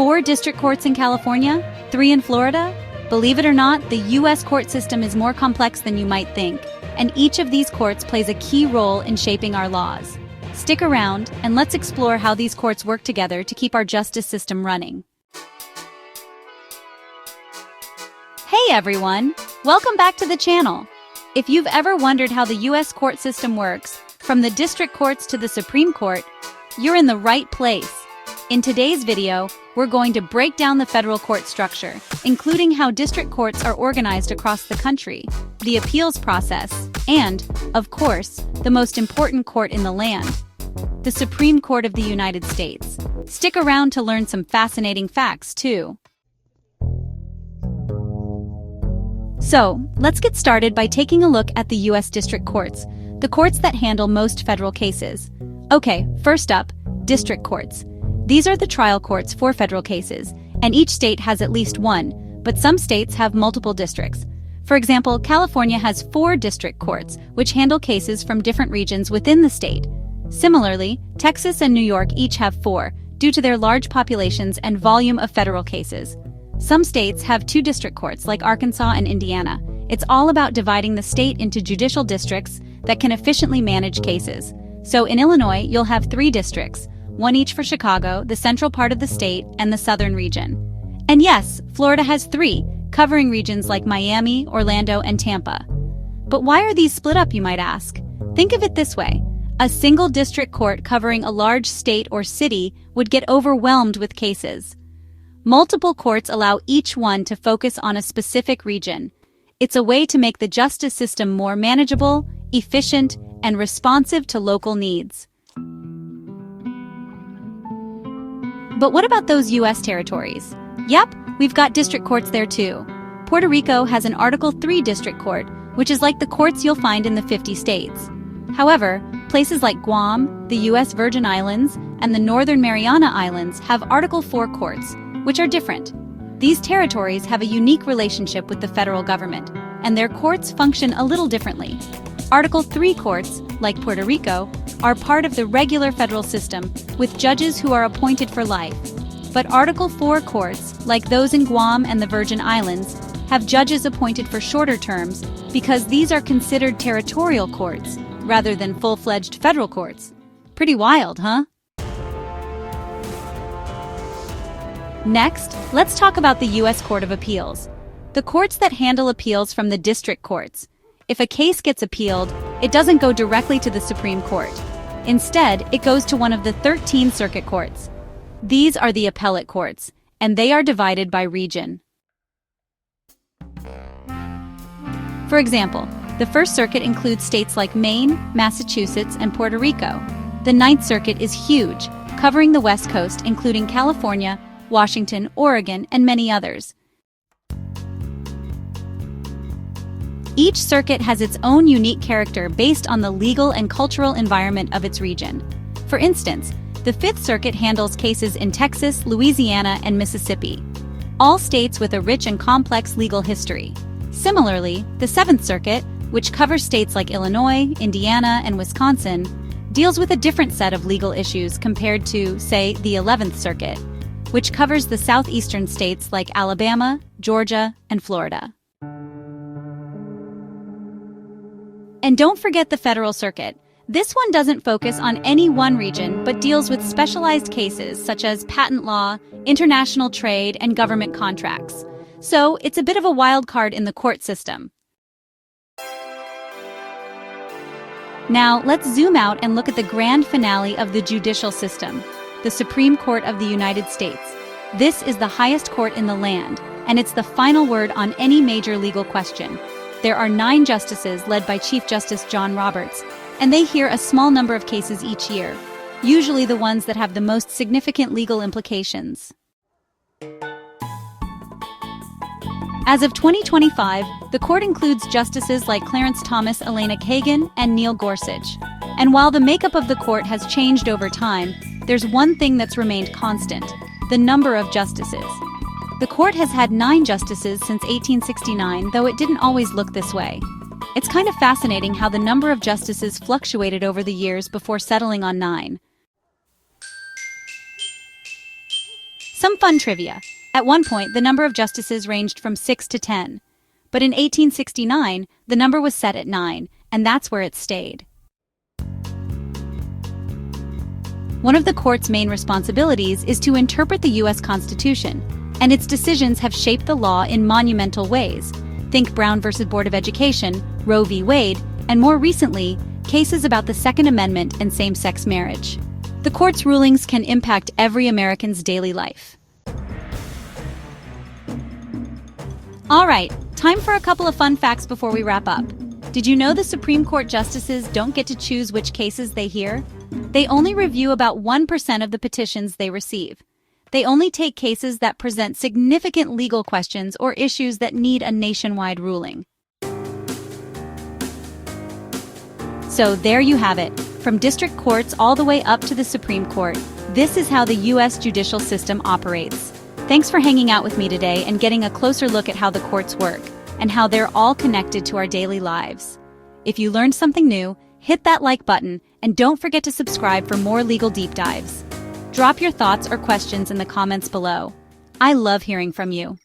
4 district courts in California, 3 in Florida? Believe it or not, the U.S. court system is more complex than you might think, and each of these courts plays a key role in shaping our laws. Stick around, and let's explore how these courts work together to keep our justice system running. Hey everyone! Welcome back to the channel! If you've ever wondered how the U.S. court system works, from the district courts to the Supreme Court, you're in the right place. In today's video, we're going to break down the federal court structure, including how district courts are organized across the country, the appeals process, and, of course, the most important court in the land, the Supreme Court of the United States. Stick around to learn some fascinating facts, too. So, let's get started by taking a look at the U.S. district courts, the courts that handle most federal cases. Okay, first up, district courts. These are the trial courts for federal cases, and each state has at least one, but some states have multiple districts. For example, California has 4 district courts, which handle cases from different regions within the state. Similarly, Texas and New York each have 4, due to their large populations and volume of federal cases. Some states have 2 district courts, like Arkansas and Indiana. It's all about dividing the state into judicial districts that can efficiently manage cases. So in Illinois, you'll have 3 districts, one each for Chicago, the central part of the state, and the southern region. And yes, Florida has 3, covering regions like Miami, Orlando, and Tampa. But why are these split up, you might ask? Think of it this way. A single district court covering a large state or city would get overwhelmed with cases. Multiple courts allow each one to focus on a specific region. It's a way to make the justice system more manageable, efficient, and responsive to local needs. But what about those U.S. territories? Yep, we've got district courts there too. Puerto Rico has an Article 3 district court, which is like the courts you'll find in the 50 states. However, places like Guam, the U.S. Virgin Islands, and the Northern Mariana Islands have Article 4 courts, which are different. These territories have a unique relationship with the federal government, and their courts function a little differently. Article 3 courts, like Puerto Rico, are part of the regular federal system, with judges who are appointed for life. But Article 4 courts, like those in Guam and the Virgin Islands, have judges appointed for shorter terms because these are considered territorial courts, rather than full-fledged federal courts. Pretty wild, huh? Next, let's talk about the U.S. Court of Appeals, the courts that handle appeals from the district courts. If a case gets appealed, it doesn't go directly to the Supreme Court. Instead, it goes to one of the 13 circuit courts. These are the appellate courts, and they are divided by region. For example, the First Circuit includes states like Maine, Massachusetts, and Puerto Rico. The Ninth Circuit is huge, covering the West Coast, including California, Washington, Oregon, and many others. Each circuit has its own unique character based on the legal and cultural environment of its region. For instance, the Fifth Circuit handles cases in Texas, Louisiana, and Mississippi, all states with a rich and complex legal history. Similarly, the Seventh Circuit, which covers states like Illinois, Indiana, and Wisconsin, deals with a different set of legal issues compared to, say, the 11th Circuit, which covers the southeastern states like Alabama, Georgia, and Florida. And don't forget the Federal Circuit. This one doesn't focus on any one region, but deals with specialized cases such as patent law, international trade, and government contracts. So it's a bit of a wild card in the court system. Now, let's zoom out and look at the grand finale of the judicial system, the Supreme Court of the United States. This is the highest court in the land, and it's the final word on any major legal question. There are 9 justices led by Chief Justice John Roberts, and they hear a small number of cases each year, usually the ones that have the most significant legal implications. As of 2025, the court includes justices like Clarence Thomas, Elena Kagan, and Neil Gorsuch. And while the makeup of the court has changed over time, there's one thing that's remained constant: the number of justices. The court has had 9 justices since 1869, though it didn't always look this way. It's kind of fascinating how the number of justices fluctuated over the years before settling on 9. Some fun trivia. At one point, the number of justices ranged from 6 to 10. But in 1869, the number was set at 9, and that's where it stayed. One of the court's main responsibilities is to interpret the U.S. Constitution, and its decisions have shaped the law in monumental ways. Think Brown v. Board of Education, Roe v. Wade, and more recently, cases about the Second Amendment and same-sex marriage. The court's rulings can impact every American's daily life. All right, time for a couple of fun facts before we wrap up. Did you know the Supreme Court justices don't get to choose which cases they hear? They only review about 1% of the petitions they receive. They only take cases that present significant legal questions or issues that need a nationwide ruling. So there you have it. From district courts all the way up to the Supreme Court, this is how the U.S. judicial system operates. Thanks for hanging out with me today and getting a closer look at how the courts work and how they're all connected to our daily lives. If you learned something new, hit that like button and don't forget to subscribe for more legal deep dives. Drop your thoughts or questions in the comments below. I love hearing from you.